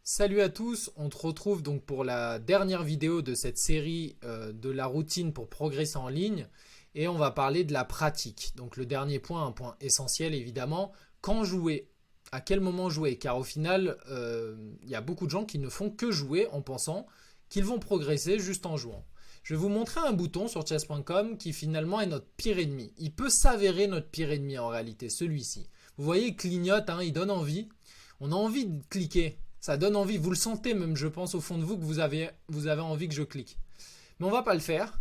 Salut à tous, on te retrouve donc pour la dernière vidéo de cette série de la routine pour progresser en ligne et on va parler de la pratique. Donc le dernier point, un point essentiel évidemment, quand jouer, à quel moment jouer, car au final il y a beaucoup de gens qui ne font que jouer en pensant qu'ils vont progresser juste en jouant. Je vais vous montrer un bouton sur chess.com qui finalement est notre pire ennemi. Il peut s'avérer notre pire ennemi en réalité, celui-ci. Vous voyez, il clignote, hein, il donne envie. On a envie de cliquer. Ça donne envie. Vous le sentez même, je pense, au fond de vous que vous avez envie que je clique. Mais on ne va pas le faire.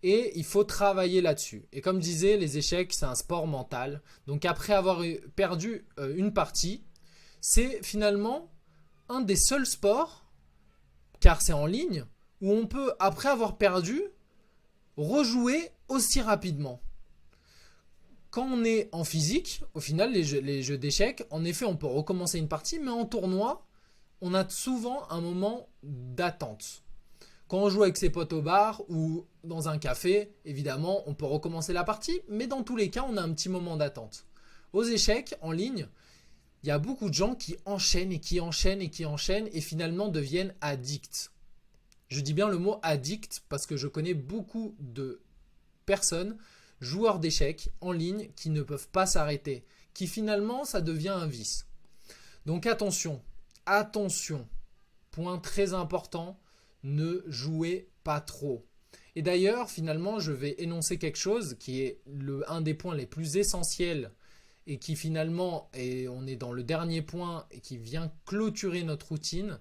Et il faut travailler là-dessus. Et comme je disais, les échecs, c'est un sport mental. Donc après avoir perdu une partie, c'est finalement un des seuls sports, car c'est en ligne, où on peut, après avoir perdu, rejouer aussi rapidement. Quand on est en physique, au final, les jeux d'échecs, en effet, on peut recommencer une partie, mais en tournoi, on a souvent un moment d'attente. Quand on joue avec ses potes au bar ou dans un café, évidemment, on peut recommencer la partie, mais dans tous les cas, on a un petit moment d'attente. Aux échecs, en ligne, il y a beaucoup de gens qui enchaînent et qui enchaînent et qui enchaînent et finalement deviennent addicts. Je dis bien le mot addict parce que je connais beaucoup de personnes, joueurs d'échecs en ligne, qui ne peuvent pas s'arrêter, qui finalement, ça devient un vice. Donc attention, attention, point très important, ne jouez pas trop. Et d'ailleurs, finalement, je vais énoncer quelque chose qui est un des points les plus essentiels et qui finalement, et on est dans le dernier point et qui vient clôturer notre routine.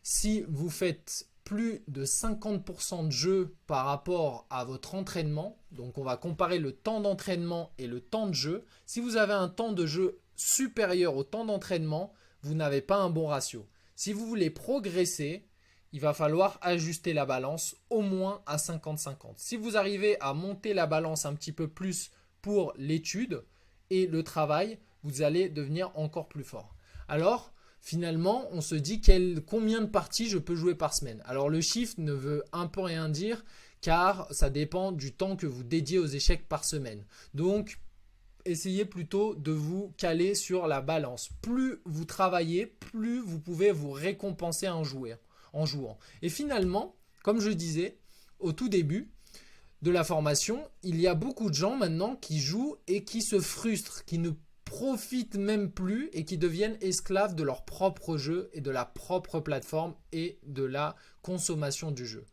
Si vous faites plus de 50% de jeu par rapport à votre entraînement, donc on va comparer le temps d'entraînement et le temps de jeu. Si vous avez un temps de jeu supérieur au temps d'entraînement, vous n'avez pas un bon ratio. Si vous voulez progresser, il va falloir ajuster la balance au moins à 50-50. Si vous arrivez à monter la balance un petit peu plus pour l'étude et le travail, vous allez devenir encore plus fort. Alors, finalement, on se dit combien de parties je peux jouer par semaine. Alors, le chiffre ne veut un peu rien dire car ça dépend du temps que vous dédiez aux échecs par semaine. Donc, essayez plutôt de vous caler sur la balance. Plus vous travaillez, plus vous pouvez vous récompenser en jouant. Et finalement, comme je disais au tout début de la formation, il y a beaucoup de gens maintenant qui jouent et qui se frustrent, qui ne profitent même plus et qui deviennent esclaves de leur propre jeu et de la propre plateforme et de la consommation du jeu.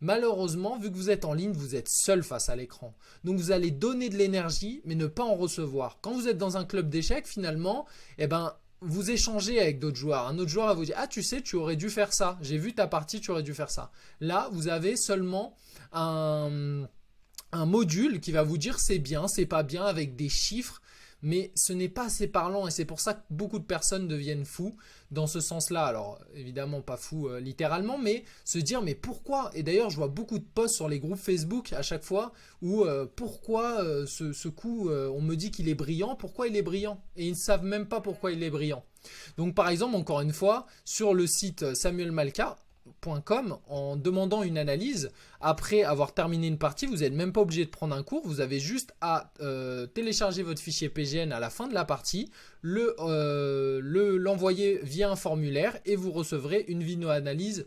Malheureusement, vu que vous êtes en ligne, vous êtes seul face à l'écran. Donc vous allez donner de l'énergie, mais ne pas en recevoir. Quand vous êtes dans un club d'échecs, finalement, vous échangez avec d'autres joueurs. Un autre joueur va vous dire « Ah, tu sais, tu aurais dû faire ça. J'ai vu ta partie, tu aurais dû faire ça. » Là, vous avez seulement un module qui va vous dire « C'est bien, c'est pas bien » avec des chiffres. Mais ce n'est pas assez parlant et c'est pour ça que beaucoup de personnes deviennent fous dans ce sens-là. Alors évidemment pas fous littéralement, mais se dire mais pourquoi? Et d'ailleurs je vois beaucoup de posts sur les groupes Facebook à chaque fois où pourquoi ce coup on me dit qu'il est brillant, pourquoi il est brillant? Et ils ne savent même pas pourquoi il est brillant. Donc par exemple encore une fois sur le site samuelmalka.com en demandant une analyse. Après avoir terminé une partie, vous n'êtes même pas obligé de prendre un cours, vous avez juste à télécharger votre fichier PGN à la fin de la partie, l'envoyer via un formulaire et vous recevrez une vidéo-analyse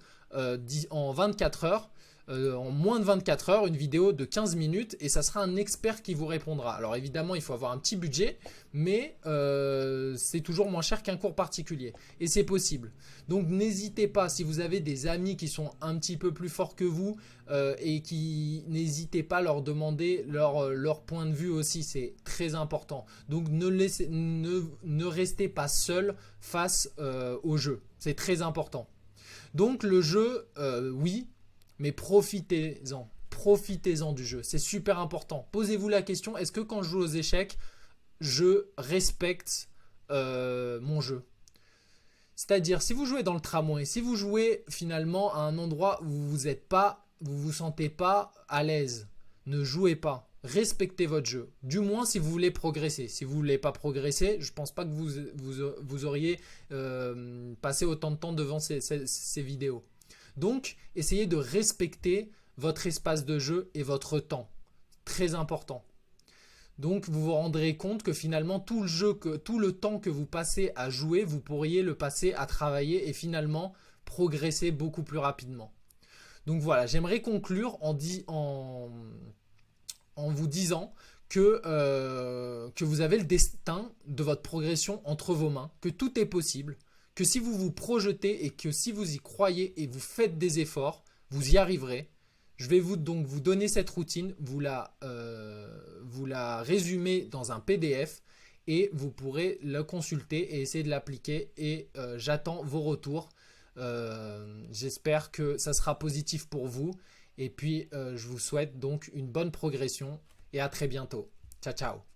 en 24 heures. En moins de 24 heures, une vidéo de 15 minutes et ça sera un expert qui vous répondra. Alors évidemment, il faut avoir un petit budget, mais c'est toujours moins cher qu'un cours particulier et c'est possible. Donc n'hésitez pas, si vous avez des amis qui sont un petit peu plus forts que vous et qui n'hésitez pas à leur demander leur point de vue aussi, c'est très important. Donc ne restez pas seul face au jeu, c'est très important. Donc le jeu, oui, mais profitez-en. Profitez-en du jeu. C'est super important. Posez-vous la question, est-ce que quand je joue aux échecs, je respecte mon jeu? C'est-à-dire, si vous jouez dans le tramway, si vous jouez finalement à un endroit où vous sentez pas à l'aise, ne jouez pas. Respectez votre jeu. Du moins si vous voulez progresser. Si vous ne voulez pas progresser, je ne pense pas que vous auriez passé autant de temps devant ces vidéos. Donc, essayez de respecter votre espace de jeu et votre temps. Très important. Donc vous vous rendrez compte que finalement tout le temps que vous passez à jouer, vous pourriez le passer à travailler et finalement progresser beaucoup plus rapidement. Donc voilà, j'aimerais conclure en vous disant que vous avez le destin de votre progression entre vos mains, que tout est possible, que si vous vous projetez et que si vous y croyez et vous faites des efforts, vous y arriverez. Je vais donc vous donner cette routine, vous la résumer dans un PDF et vous pourrez le consulter et essayer de l'appliquer et j'attends vos retours. J'espère que ça sera positif pour vous et puis je vous souhaite donc une bonne progression et à très bientôt. Ciao ciao.